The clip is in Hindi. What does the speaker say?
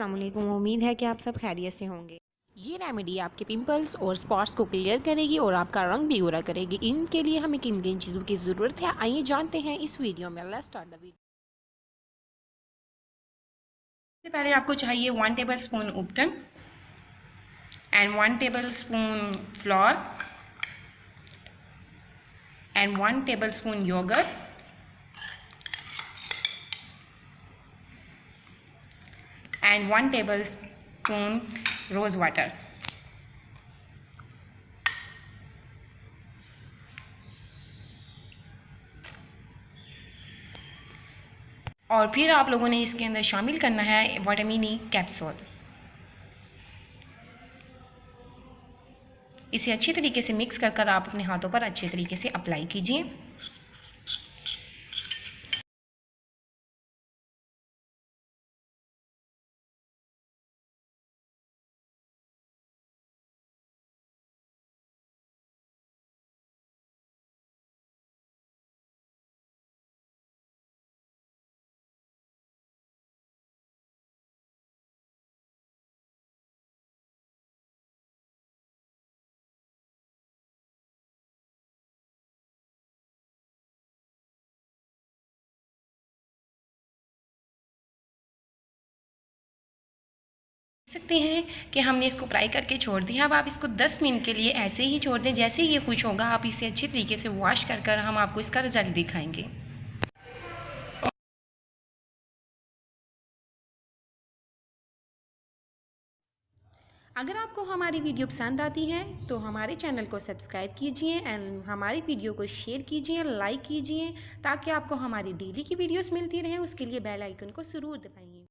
अस्सलाम वालेकुम। उम्मीद है कि आप सब खैरियत से होंगे। ये रेमेडी आपके पिंपल्स और स्पॉट्स को क्लियर करेगी और आपका रंग भी गोरा करेगी। इनके लिए हमें किन किन चीज़ों की ज़रूरत है, आइए जानते हैं इस वीडियो में। Let's start the video. सबसे पहले आपको चाहिए 1 tablespoon ubtan and 1 tablespoon flour and 1 tablespoon yogurt and 1 tablespoon rose water. और फिर आप लोगों ने इसके अंदर शामिल करना है विटामिन ई कैप्सूल। इसे अच्छी तरीके से मिक्स कर कर आप अपने हाथों पर अच्छे तरीके से अप्लाई कीजिए। सकते हैं कि हमने इसको फ्राई करके छोड़ दिया। अब आप इसको 10 मिनट के लिए ऐसे ही छोड़ दें। जैसे ही ये कुछ होगा आप इसे अच्छी तरीके से वॉश कर कर हम आपको इसका रिजल्ट दिखाएंगे। अगर आपको हमारी वीडियो पसंद आती है तो हमारे चैनल को सब्सक्राइब कीजिए एंड हमारी वीडियो को शेयर कीजिए, लाइक कीजिए, ताकि आपको हमारी डेली की वीडियोस मिलती रहें। उसके लिए बेल आइकन को ज़रूर दबाइए।